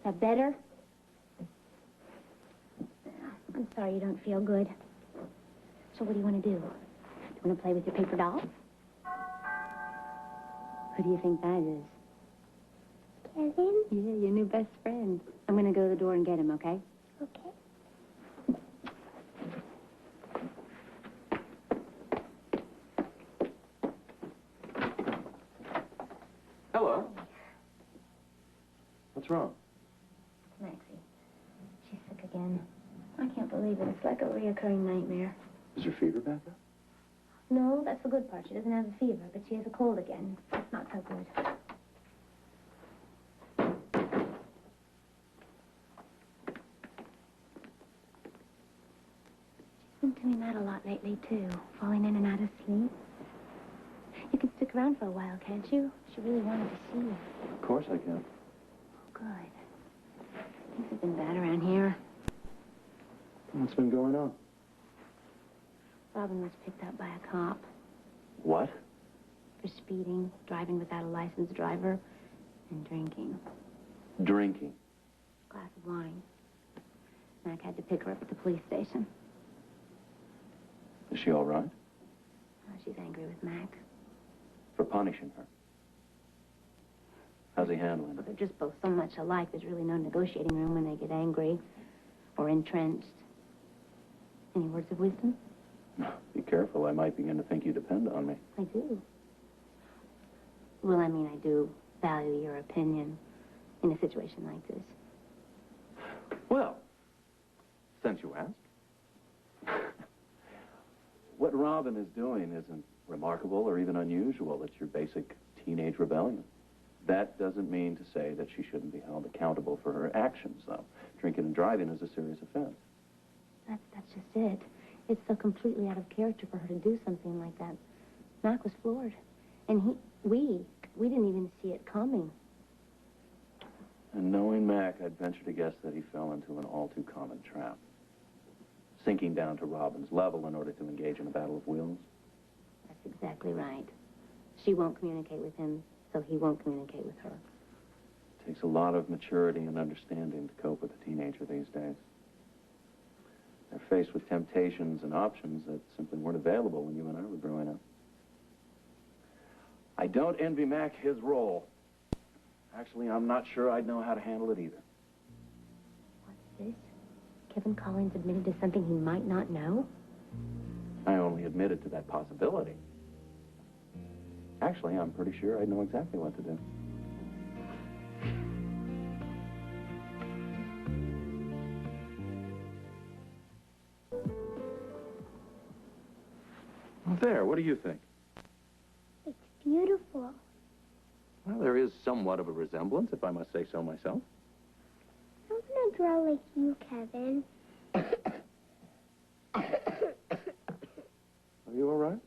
That better? I'm sorry you don't feel good. So what do you want to do? Do you want to play with your paper doll? Who do you think that is? Keven? Yeah, your new best friend. I'm going to go to the door and get him, okay? Okay. Hello. What's wrong? Maxie. She's sick again. I can't believe it. It's like a reoccurring nightmare. Is her fever back up? No, that's the good part. She doesn't have a fever, but she has a cold again. It's not so good. She's been doing that a lot lately, too. Falling in and out of sleep. You can stick around for a while, can't you? She really wanted to see you. Of course I can. Oh, good. Things have been bad around here. What's been going on? Robin was picked up by a cop What? for speeding, driving without a licensed driver, and drinking. Drinking. A glass of wine. Mac had to pick her up at the police station. Is she all right? Oh, she's angry with Mac. For punishing her. How's he handling Well, it? they're just both so much alike, there's really no negotiating room when they get angry or entrenched. Any words of wisdom? Be careful. I might begin to think you depend on me. I do. Well, I mean, I do value your opinion in a situation like this. Well, since you ask. What Robin is doing isn't remarkable or even unusual. It's your basic teenage rebellion. That doesn't mean to say that she shouldn't be held accountable for her actions, though. Drinking and driving is a serious offense. That's just it. It's so completely out of character for her to do something like that. Mac was floored. And we didn't even see it coming. And knowing Mac, I'd venture to guess that he fell into an all-too-common trap. Sinking down to Robin's level in order to engage in a battle of wills. That's exactly right. She won't communicate with him, so he won't communicate with her. It takes a lot of maturity and understanding to cope with a teenager these days. They're faced with temptations and options that simply weren't available when you and I were growing up. I don't envy Mac his role. Actually, I'm not sure I'd know how to handle it either. What's this? Keven Collins admitted to something he might not know? I only admitted to that possibility. Actually, I'm pretty sure I'd know exactly what to do. Well, there, what do you think? It's beautiful. Well, there is somewhat of a resemblance, if I must say so myself. I want to draw like you, Keven. Are you all right?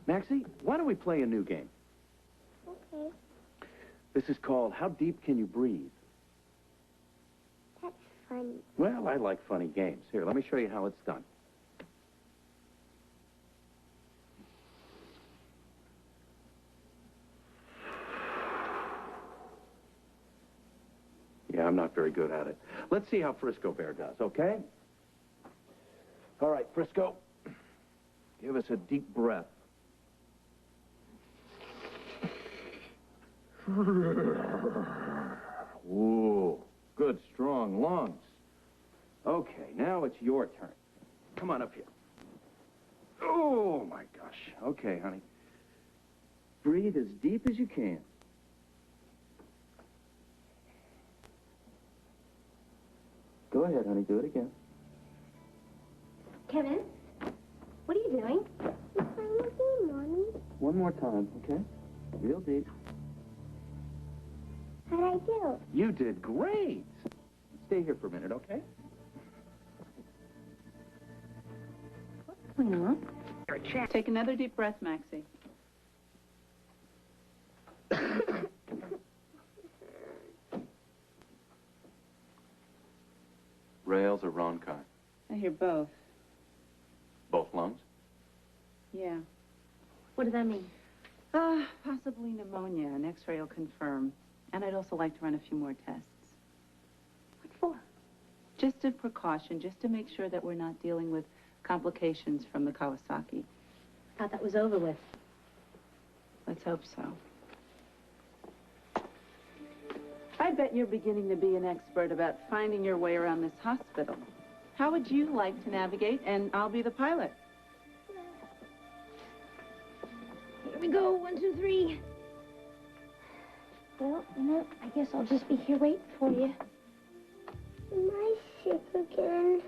Maxie, why don't we play a new game? Okay. This is called How Deep Can You Breathe? That's funny. Well, I like funny games. Here, let me show you how it's done. Yeah, I'm not very good at it. Let's see how Frisco Bear does, okay? All right, Frisco, give us a deep breath. Whoa, good, strong lungs. Okay, now it's your turn. Come on up here. Oh, my gosh. Okay, honey. Breathe as deep as you can. Go ahead, honey. Do it again. Keven, what are you doing? I'm playing a game, Mommy. One more time, okay? Real deep. How'd I do? You did great. Stay here for a minute, okay? What's going on? Take another deep breath, Maxie. Rails or Ronchi? I hear both. Both lungs? Yeah. What does that mean? Possibly pneumonia. An X-ray will confirm. And I'd also like to run a few more tests. What for? Just a precaution, just to make sure that we're not dealing with complications from the Kawasaki. Thought that was over with. Let's hope so. I bet you're beginning to be an expert about finding your way around this hospital. How would you like to navigate? And I'll be the pilot. Here we go, 1, 2, 3. Well, you know, I guess I'll just be here waiting for you. Am I sick again?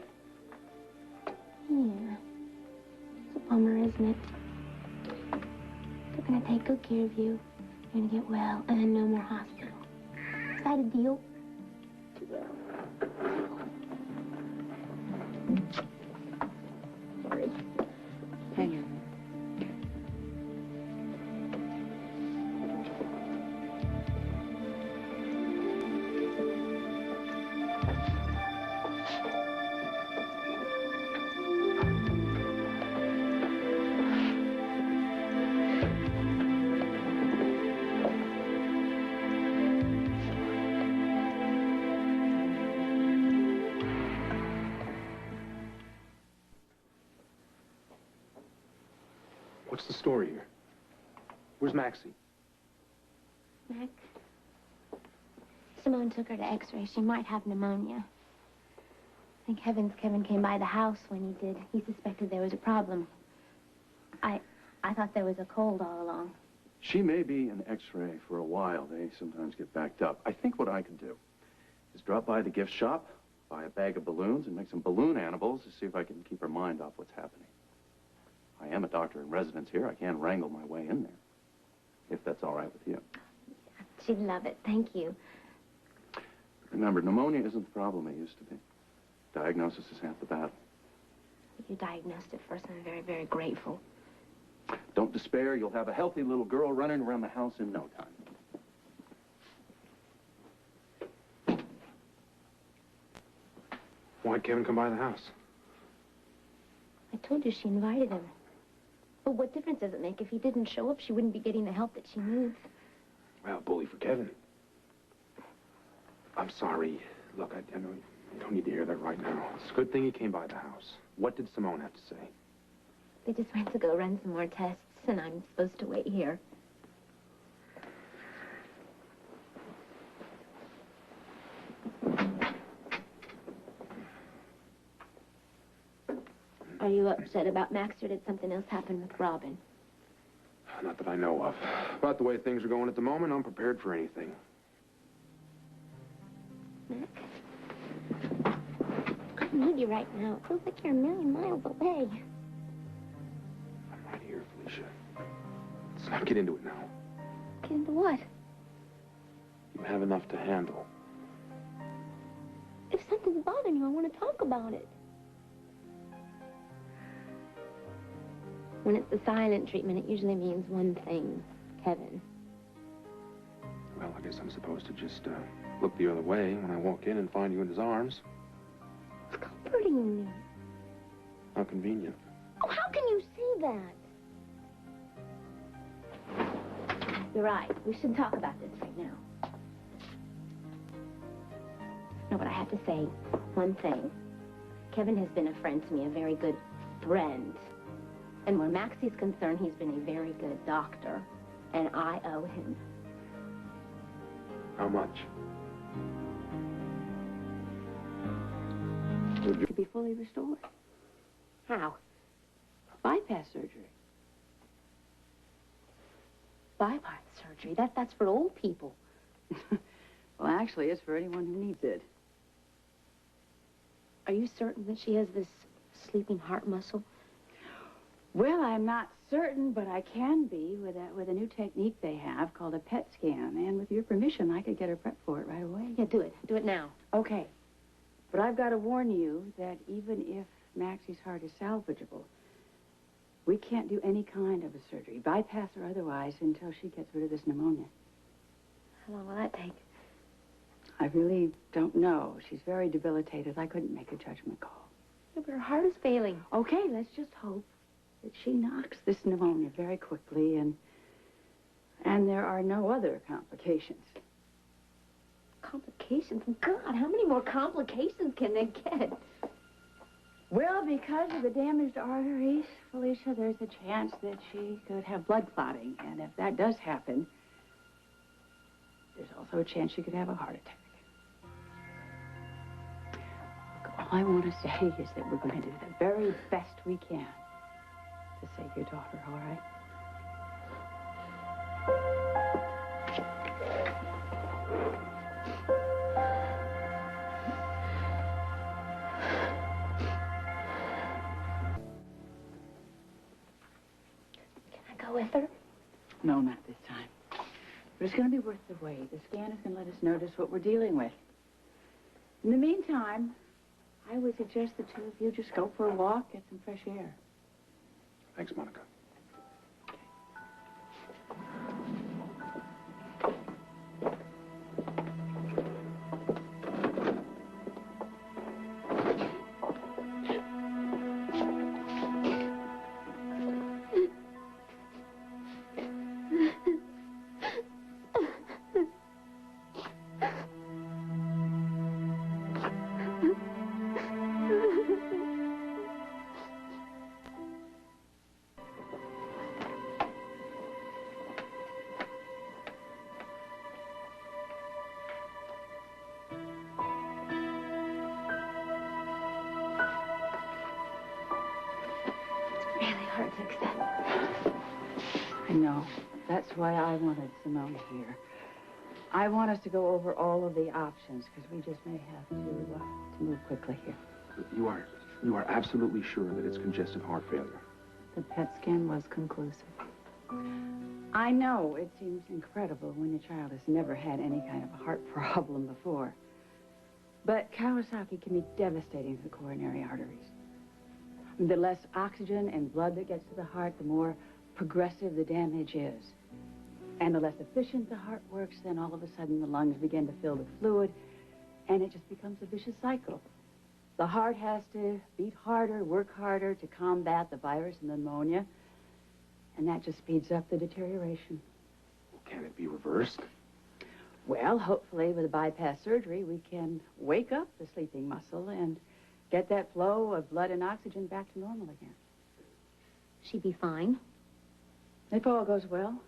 Yeah. It's a bummer, isn't it? They're gonna take good care of you. You're gonna get well, and then no more hospital. Is that a deal? Sorry. Hang in there. What's the story here? Where's Maxie? Mac, Simone took her to X-ray. She might have pneumonia. I think Keven came by the house when he did. He suspected there was a problem. I thought there was a cold all along. She may be an X-ray for a while. They sometimes get backed up. I think what I can do is drop by the gift shop, buy a bag of balloons, and make some balloon animals to see if I can keep her mind off what's happening. I am a doctor in residence here. I can wrangle my way in there, if that's all right with you. She'd love it. Thank you. Remember, pneumonia isn't the problem it used to be. Diagnosis is half the battle. You diagnosed it first, and I'm very, very grateful. Don't despair. You'll have a healthy little girl running around the house in no time. Why'd Keven come by the house? I told you she invited him. But what difference does it make? If he didn't show up, she wouldn't be getting the help that she needs. Well, bully for Keven. I'm sorry. Look, I know you don't need to hear that right now. It's a good thing he came by the house. What did Simone have to say? They just went to go run some more tests, and I'm supposed to wait here. Are you upset about Max, or did something else happen with Robin? Not that I know of. About the way things are going at the moment, I'm prepared for anything. Mac? I need you right now. It feels like you're a million miles away. I'm right here, Felicia. Let's not get into it now. Get into what? You have enough to handle. If something's bothering you, I want to talk about it. When it's the silent treatment, it usually means one thing, Keven. Well, I guess I'm supposed to just look the other way when I walk in and find you in his arms. It's comforting me. How convenient. Oh, how can you say that? You're right. We should talk about this right now. No, but I have to say one thing. Keven has been a friend to me, a very good friend. And where Maxie's concerned, he's been a very good doctor. And I owe him. How much? To be fully restored. How? Bypass surgery. Bypass surgery. That's for old people. Well, actually, it's for anyone who needs it. Are you certain that she has this sleeping heart muscle? Well, I'm not certain, but I can be with a new technique they have called a PET scan. And with your permission, I could get her prepped for it right away. Yeah, do it. Do it now. Okay. But I've got to warn you that even if Maxie's heart is salvageable, we can't do any kind of a surgery, bypass or otherwise, until she gets rid of this pneumonia. How long will that take? I really don't know. She's very debilitated. I couldn't make a judgment call. Yeah, but her heart is failing. Okay, let's just hope that she knocks this pneumonia very quickly and And there are no other complications. Complications? God, how many more complications can they get? Well, because of the damaged arteries, Felicia, there's a chance that she could have blood clotting. And if that does happen, there's also a chance she could have a heart attack. Look, all I want to say is that we're going to do the very best we can to save your daughter, all right? Go with her? No, not this time. But it's going to be worth the wait. The scan is going to let us know just what we're dealing with. In the meantime, I would suggest the two of you just go for a walk, get some fresh air. Thanks, Monica. Hard to accept. I know. That's why I wanted Simone here. I want us to go over all of the options, because we just may have to move quickly here. You are absolutely sure that it's congestive heart failure? The PET scan was conclusive. I know it seems incredible when your child has never had any kind of a heart problem before. But Kawasaki can be devastating to the coronary arteries. The less oxygen and blood that gets to the heart, the more progressive the damage is. And the less efficient the heart works, then all of a sudden the lungs begin to fill with fluid, and it just becomes a vicious cycle. The heart has to beat harder, work harder to combat the virus and the pneumonia, and that just speeds up the deterioration. Can it be reversed? Well, hopefully with a bypass surgery, we can wake up the sleeping muscle and get that flow of blood and oxygen back to normal again. She'd be fine. If all goes well.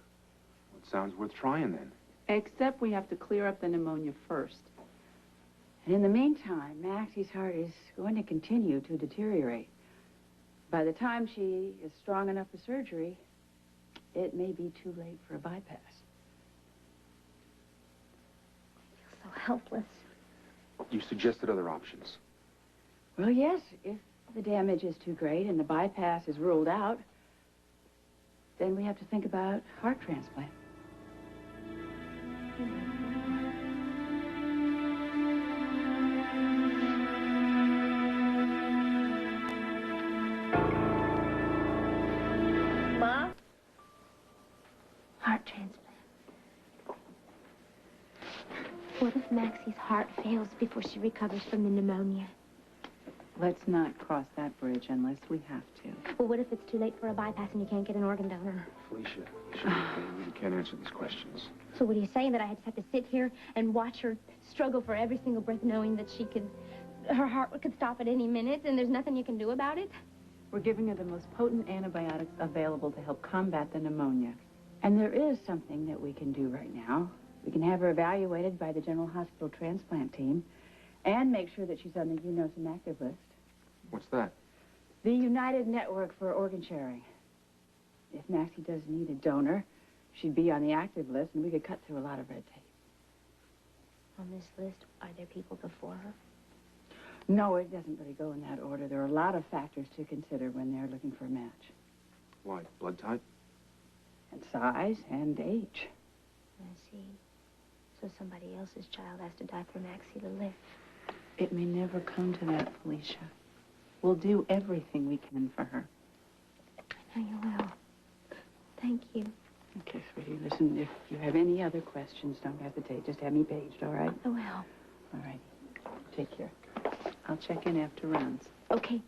Well, it sounds worth trying then. Except we have to clear up the pneumonia first. And in the meantime, Maxie's heart is going to continue to deteriorate. By the time she is strong enough for surgery, it may be too late for a bypass. I feel so helpless. You suggested other options. Well, yes, if the damage is too great and the bypass is ruled out, then we have to think about heart transplant. Ma? Heart transplant. What if Maxie's heart fails before she recovers from the pneumonia? Let's not cross that bridge unless we have to. Well, what if it's too late for a bypass and you can't get an organ donor? Felicia, I really can't answer these questions. So what are you saying, that I just have to sit here and watch her struggle for every single breath, knowing that her heart could stop at any minute and there's nothing you can do about it? We're giving her the most potent antibiotics available to help combat the pneumonia. And there is something that we can do right now. We can have her evaluated by the General Hospital transplant team and make sure that she's on the UNOSM active list. What's that? The United Network for Organ Sharing. If Maxie does need a donor, she'd be on the active list, and we could cut through a lot of red tape. On this list, are there people before her? No, it doesn't really go in that order. There are a lot of factors to consider when they're looking for a match. Why? Blood type? And size and age. I see. So somebody else's child has to die for Maxie to live. It may never come to that, Felicia. We'll do everything we can for her. I know you will. Thank you. Okay, sweetie, listen, if you have any other questions, don't hesitate. Just have me paged, all right? I will. All right. Take care. I'll check in after rounds. Okay.